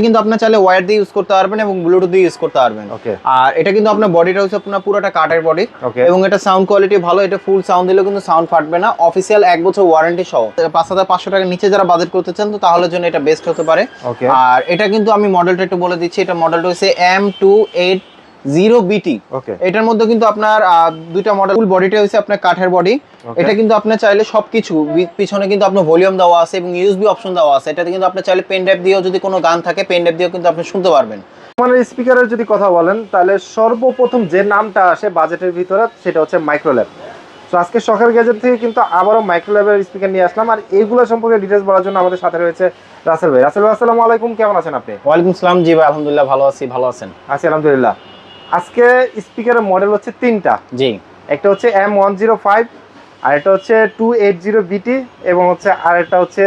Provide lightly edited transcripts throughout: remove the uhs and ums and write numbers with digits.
কিন্তু আপনি চাইলে ওয়্যার দিয়ে ইউজ করতে পারবেন এবং ব্লুটুথ দিয়ে ইউজ করতে পারবেন। ওকে। আর এটা কিন্তু আপনার বডিটা হচ্ছে আপনার পুরোটা কাঠের বডি ওকে। এবং এটা সাউন্ড কোয়ালিটি ভালো, এটা ফুল সাউন্ড দিলেও কিন্তু সাউন্ড ফাটবে না, অফিসিয়াল 1 বছর ওয়ারেন্টি সহ। 5500 টাকার নিচে যারা বাজেট করতে চান তো তাহলে জন্য এটা বেস্ট হতে পারে। ওকে। আর এটা কিন্তু আমি মডেলটা একটু বলে দিচ্ছি, এটা মডেলটা হচ্ছে M280BT। ওকে। এটার মধ্যে কিন্তু আপনার দুইটা মডেল, ফুল বডিটা হচ্ছে আপনার কাঠের বডি। এটা কিন্তু আপনি চাইলে সবকিছু, পিছনে কিন্তু আপনার ভলিউম দেওয়া আছে এবং ইউএসবি অপশন দেওয়া আছে। এটাতে কিন্তু আপনি চাইলে পেন ড্রাইভ দিয়েও, যদি কোনো গান থাকে পেন ড্রাইভ দিয়েও কিন্তু আপনি শুনতে পারবেন। মানে স্পিকারের যদি কথা বলেন তাহলে সর্বপ্রথম যে নামটা আসে বাজেটের ভিতরে সেটা হচ্ছে মাইক্রোল্যাব। তো আজকে শখের গ্যাজেট থেকে কিন্তু আবারও মাইক্রোল্যাবের স্পিকার নিয়ে আসলাম। আর এইগুলো সম্পর্কে ডিটেলস বলার জন্য আমাদের সাথে রয়েছে রাসেল ভাই। রাসেল ভাই, আসসালামু আলাইকুম, কেমন আছেন আপনি? ওয়ালাইকুম আসসালাম। জি ভাই, আলহামদুলিল্লাহ ভালো আছি। ভালো আছেন? আছি আলহামদুলিল্লাহ। আজকে স্পিকারের মডেল হচ্ছে তিনটা। জি। একটা হচ্ছে M105, আর একটা হচ্ছে 280BT এবং হচ্ছে আরেকটা হচ্ছে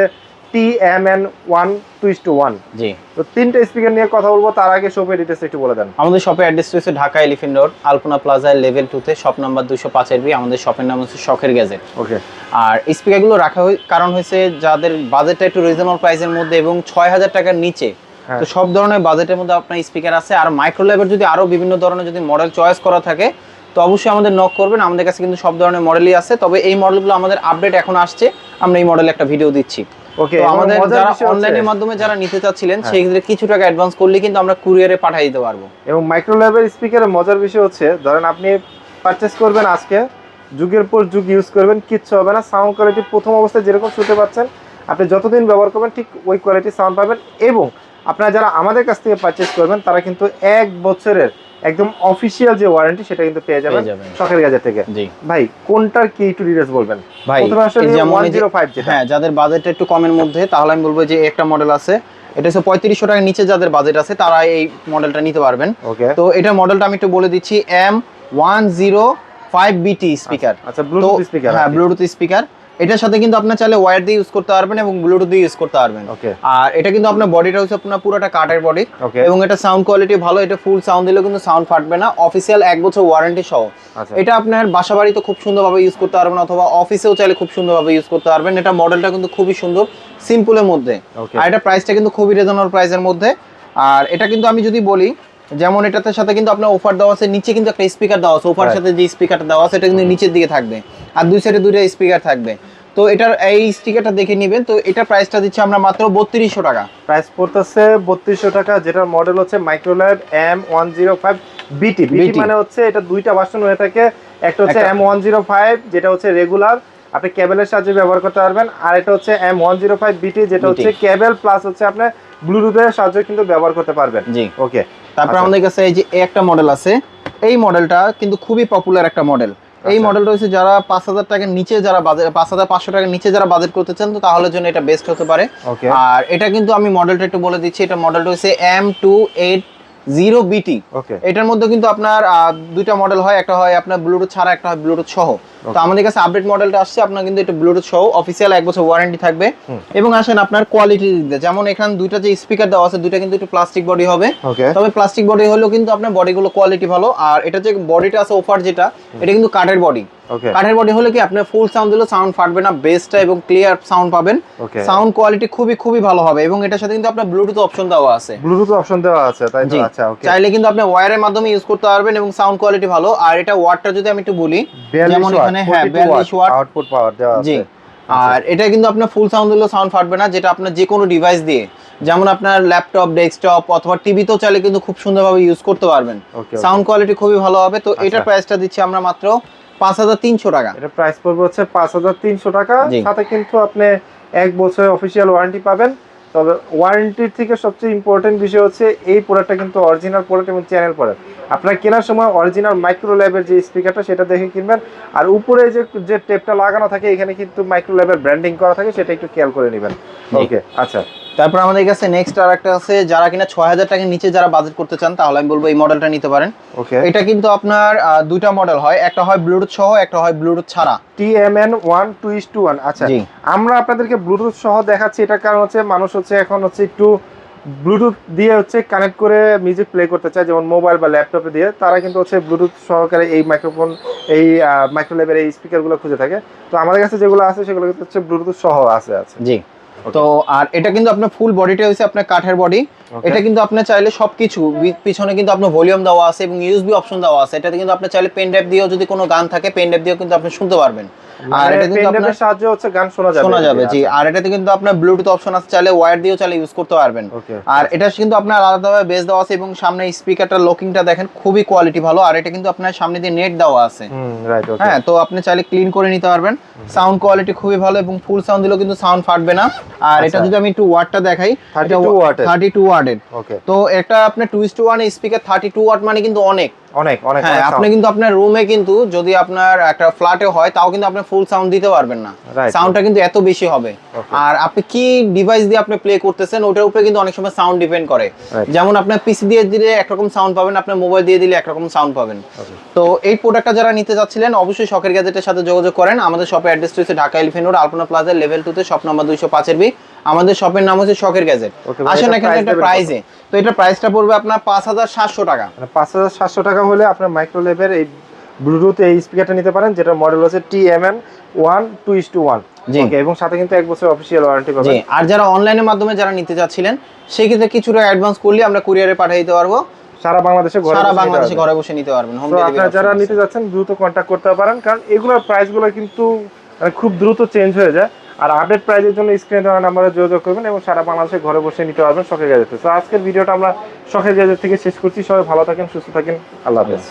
TMN1 2:1। জি। তো তিনটা স্পিকার নিয়ে কথা বলবো, তার আগে শপের ডিটেলস একটু বলে দেন। আমাদের শপের অ্যাড্রেস হচ্ছে ঢাকা এলিফ্যান্ট রোড, আলপনা প্লাজা লেভেল 2 তে, শপ নাম্বার 205 আমাদের শপের নাম হচ্ছে শখের গ্যাজেট। ওকে। আর স্পিকারগুলো রাখা কারণ হয়েছে যাদের বাজেটটা একটু রিজনেবল প্রাইসের মধ্যে এবং 6000 টাকার নিচে, তো সব ধরনের বাজেটের মধ্যে আপনার স্পিকার আছে। আর মাইক্রোল্যাবের যদি আরো বিভিন্ন ধরনের যদি মডেল চয়েস করা থাকে তো অবশ্যই আমাদের নক করবেন, আমাদের কাছে কিন্তু সব ধরনের মডেলই আছে। তবে এই মডেলগুলো আমাদের আপডেট এখন আসছে, আমরা এই মডেলে একটা ভিডিও দিচ্ছি। ওকে। তো আমাদের যারা অনলাইনের মাধ্যমে যারা নিতে চাচ্ছিলেন সেই ক্ষেত্রে কিছু টাকা অ্যাডভান্স করলে কিন্তু আমরা কুরিয়ারে পাঠিয়ে দিতে পারবো। এবং মাইক্রোল্যাবের স্পিকারের মজার বিষয় হচ্ছে, ধরেন আপনি পারচেজ করবেন আজকে, যুগের পর যুগ ইউজ করবেন, কিচ্ছু হবে না। সাউন্ড কোয়ালিটি প্রথম অবস্থায় যেরকম শুনতে পাচ্ছেন, আপনি যতদিন ব্যবহার করবেন ঠিক ওই কোয়ালিটির সাউন্ড পাবেন। এবং আপনারা যারা আমাদের কাছ থেকে পারচেজ করবেন তারা কিন্তু 1 বছরের একদম অফিসিয়াল যে ওয়ারেন্টি সেটা কিন্তু পেয়ে যাবেন শখের গ্যাজেট থেকে। জি ভাই, কোনটার কি একটু ডিটেইলস বলবেন? ভাই প্রথমে আসলে 105 যেটা, হ্যাঁ, যাদের বাজেট একটু কমের মধ্যে, তাহলে আমি বলবো যে একটা মডেল আছে, এটা হচ্ছে 3500 টাকার নিচে যাদের বাজেট আছে তারা এই মডেলটা নিতে পারবেন। ওকে। তো এটা মডেলটা আমি একটু বলে দিচ্ছি, M105BT স্পিকার। আচ্ছা, ব্লুটুথ স্পিকার। হ্যাঁ, ব্লুটুথ স্পিকার। এটার সাথে কিন্তু আপনি চাইলে ওয়্যার দিয়ে ইউজ করতে পারবেন এবং ব্লুটুথ দিয়ে ইউজ করতে পারবেন। ওকে। আর এটা কিন্তু আপনার বডিটা হচ্ছে আপনার পুরোটা কাঠের বডি ওকে। এবং এটা সাউন্ড কোয়ালিটি ভালো, এটা ফুল সাউন্ড দিলেও কিন্তু সাউন্ড ফাটবে না, অফিসিয়াল 1 বছর ওয়ারেন্টি সহ। আচ্ছা। এটা আপনার বাসা বাড়িতে খুব সুন্দরভাবে ইউজ করতে পারবেন অথবা অফিসেও চাইলে খুব সুন্দরভাবে ইউজ করতে পারবেন। এটা মডেলটা কিন্তু খুবই সুন্দর, সিম্পলের মধ্যে। আর এটা প্রাইসটা কিন্তু খুবই রিজনেবল প্রাইসের মধ্যে। আর এটা কিন্তু আমি যদি বলি, যেমন এটাতে সাথে কিন্তু আপনার অফার দেওয়া আছে, নিচে কিন্তু একটা স্পিকার দেওয়া আছে, অফারের সাথে যে স্পিকারটা দেওয়া আছে এটা কিন্তু নিচের দিকে থাকবে আর দুই সাইডে দুইটা স্পিকার থাকবে। তো এটার এই স্টিকারটা দেখে নেবেন। তো এটা প্রাইসটা দিচ্ছি আমরা মাত্র 3200 টাকা। প্রাইস পড়তেছে 3200 টাকা, যেটার মডেল হচ্ছে মাইক্রোল্যাব M105BT। মানে হচ্ছে এটা দুইটা ভার্সন হয়ে থাকে, একটা হচ্ছে M105 যেটা হচ্ছে রেগুলার, আপনি কেবলের সাহায্যে ব্যবহার করতে পারবেন, আর এটা হচ্ছে M105BT যেটা হচ্ছে কেবল প্লাস হচ্ছে আপনি ব্লুটুথের সাহায্যে কিন্তু ব্যবহার করতে পারবেন। জি। ওকে। তারপর আমাদের কাছে এই যে একটা মডেল আছে, এই মডেলটা কিন্তু খুবই পপুলার একটা মডেল। এই মডেলটা হচ্ছে যারা 5000 টাকার নিচে, যারা বাজেট 5500 টাকার নিচে যারা বাজেট করতে চান তো তাহলে জন্য এটা বেস্ট হতে পারে। আর এটা কিন্তু আমি মডেলটা একটু বলে দিচ্ছি, এটা মডেলটা হচ্ছে M280BT। এটার মধ্যে কিন্তু আপনার দুইটা মডেল হয়, একটা হয় আপনার ব্লুটুথ ছাড়া, একটা হয় ব্লুটুথ সহ। তো আমাদের কাছে আপডেট মডেলটা আসছে, আপনার কিন্তু এটা ব্লুটুথ সহ, অফিসিয়াল 1 বছর ওয়ারেন্টি থাকবে। এবং আসেন আপনার কোয়ালিটি দিতে, যেমন এখানে দুইটা যে স্পিকার দেওয়া আছে দুইটা কিন্তু একটু প্লাস্টিক বডি হবে, তবে প্লাস্টিক বডি হলেও কিন্তু আপনার বডিগুলো কোয়ালিটি ভালো। আর এটা যে বডিটা আছে অফার যেটা, এটা কিন্তু কাঠের বডি। কাঠের বডি হলে কি আপনার ফুল সাউন্ড দিলেও সাউন্ড ফাটবে না, বেসটা এবং ক্লিয়ার সাউন্ড পাবেন, সাউন্ড কোয়ালিটি খুবই খুবই ভালো হবে। এবং এটার সাথে কিন্তু আপনার ব্লুটুথ অপশন দেওয়া আছে। ব্লুটুথ অপশন দেওয়া আছে, তাই তো? আচ্ছা, ওকে। চাইলে কিন্তু আপনি ওয়্যারের মাধ্যমে ইউজ করতে পারবেন এবং সাউন্ড কোয়ালিটি ভালো। আর এটা ওয়াটটা যদি আমি একটু বলি, যেমন এখানে 42 ওয়াট আউটপুট পাওয়ার দেওয়া আছে। জি। আর এটা কিন্তু আপনার ফুল সাউন্ড দিলেও সাউন্ড ফাটবে না, যেটা আপনার যে কোনো ডিভাইস দিয়ে, যেমন আপনার ল্যাপটপ, ডেস্কটপ অথবা টিভিতেও চাইলে কিন্তু খুব সুন্দরভাবে ইউজ করতে পারবেন। সাউন্ড কোয়ালিটি খুবই ভালো হবে। তো এটার প্রাইসটা দিচ্ছি আমরা মাত্র 5300 টাকা। এটা প্রাইস পড়বে হচ্ছে 5300 টাকা, সাথে কিন্তু আপনি 1 বছরের অফিশিয়াল ওয়ারেন্টি পাবেন। তবে ওয়ারেন্টির থেকে সবচেয়ে ইম্পর্টেন্ট বিষয় হচ্ছে এই প্রোডাক্টটা কিন্তু অরিজিনাল প্রোডাক্ট এবং চ্যানেল প্রোডাক্ট। আপনারা কেনার সময় অরিজিনাল মাইক্রোল্যাবের যে স্পিকারটা সেটা দেখে কিনবেন। আর উপরে যে টেপটা লাগানো থাকে এখানে কিন্তু মাইক্রোল্যাবের ব্র্যান্ডিং করা থাকে, সেটা একটু খেয়াল করে নেবেন। ওকে। আচ্ছা, তারপর আমাদের কাছে নেক্সট আর একটা আছে, যারা কিনা 6000 টাকার নিচে যারা বাজেট করতে চান তাহলে আমি বলবো এই মডেলটা নিতে পারেন। ওকে। এটা কিন্তু আপনার দুইটা মডেল হয়, একটা হয় ব্লুটুথ সহ, একটা হয় ব্লুটুথ ছাড়া, TMN1 2:1। আচ্ছা, আমরা আপনাদেরকে ব্লুটুথ সহ দেখাচ্ছি, এটার কারণ হচ্ছে মানুষ হচ্ছে এখন হচ্ছে একটু ব্লুটুথ দিয়ে হচ্ছে কানেক্ট করে মিউজিক প্লে করতে চায়, যেমন মোবাইল বা ল্যাপটপে দিয়ে, তারা কিন্তু হচ্ছে ব্লুটুথ সহকারে এই মাইক্রোফোন, এই মাইক্রোল্যাবের এই স্পিকারগুলো খুঁজে থাকে। তো আমাদের কাছে যেগুলো আছে সেগুলো কিন্তু হচ্ছে ব্লুটুথ সহ আছে। জি। তো আর এটা কিন্তু আপনার ফুল বডিটা হচ্ছে আপনার কাঠের বডি এটা কিন্তু আপনি চাইলে সবকিছু পিছনে কিন্তু আপনার ভলিউম দেওয়া আছে এবং ইউএসবি অপশন দেওয়া আছে। এটাতে কিন্তু আপনি চাইলে পেন ড্রাইভ দিয়েও যদি কোনো গান থাকে পেন ড্রাইভ দিয়েও কিন্তু আপনি শুনতে পারবেন। আর এটা কিন্তু আপনার সাহায্যে হচ্ছে গান শোনা যাবে জি। আর এটাতে কিন্তু আপনার ব্লুটুথ অপশন আছে, চাইলে ওয়্যার দিয়েও চাইলে ইউজ করতে পারবেন। আর এটা কিন্তু আপনার আলাদাভাবে বেস দেওয়া আছে এবং সামনে স্পিকারটা লকিংটা দেখেন খুবই কোয়ালিটি ভালো। আর এটা কিন্তু আপনার সামনে দিয়ে নেট দেওয়া আছে। হ্যাঁ, তো আপনি চাইলে ক্লিন করে নিতে পারবেন। সাউন্ড কোয়ালিটি খুবই ভালো এবং ফুল সাউন্ড দিলেও কিন্তু সাউন্ড ফাটবে না। আর এটা যদি আমি একটু ওয়াটটা দেখাই, 32 ওয়াটের। তো এটা আপনার 2:1 স্পিকার 32 ওয়াট মানে কিন্তু অনেক। হ্যাঁ, আপনি কিন্তু আপনার রুমে কিন্তু যদি আপনার একটা ফ্ল্যাটে হয় তাও কিন্তু আপনি ফুল সাউন্ড দিতে পারবেন না, সাউন্ডটা কিন্তু এত বেশি হবে। আর আপনি কি ডিভাইস দিয়ে আপনি প্লে করতেছেন ওটার উপরে কিন্তু অনেক সময় সাউন্ড ডিপেন্ড করে। যেমন আপনার পিসি দিয়ে দিলে একরকম সাউন্ড পাবেন, আপনার মোবাইল দিয়ে দিলে একরকম সাউন্ড পাবেন। তো এই প্রোডাক্টটা যারা নিতে যাচ্ছিলেন অবশ্যই শখের গ্যাজেটের সাথে যোগাযোগ করেন। আমাদের শপের অ্যাড্রেস হচ্ছে ঢাকা এলিফ্যান্ট রোড আলপনা প্লাজা লেভেল 2 তে, শপ নাম্বার 205 বি। আমাদের শপের নাম হচ্ছে শখের গ্যাজেট। আসেন এখানে একটা প্রাইসে, তো এটা প্রাইসটা পড়বে আপনার 5700 টাকা। 5700 টাকা হলে আপনার মাইক্রোলেভের এই ব্লুটুথ এই স্পিকারটা নিতে পারেন, যেটা মডেল হচ্ছে TMN1 2:1। ওকে, এবং সাথে কিন্তু 1 বছর অফিশিয়াল ওয়ারেন্টি পাবেন। জি। আর যারা অনলাইনের মাধ্যমে যারা নিতে চাচ্ছিলেন সেই ক্ষেত্রে কিছুটা অ্যাডভান্স করলে আমরা কুরিয়ারে পাঠিয়ে দিতে পারবো। সারা বাংলাদেশে ঘরে বসে নিতে পারবেন। Home delivery. তো আপনারা যারা নিতে যাচ্ছেন দ্রুত কন্টাক্ট করতে পারেন, কারণ এগুলোর প্রাইসগুলো কিন্তু খুব দ্রুত চেঞ্জ হয়ে যায়। আর আপডেট প্রাইসের জন্য স্ক্রিনে দেওয়া নাম্বারে যোগাযোগ করবেন এবং সারা বাংলাদেশে ঘরে বসে নিতে পারবেন শখের গ্যাজেটে। তো আজকের ভিডিওটা আমরা শখের গ্যাজেট থেকে শেষ করছি। সবাই ভালো থাকেন, সুস্থ থাকেন, আল্লাহ হাফেজ।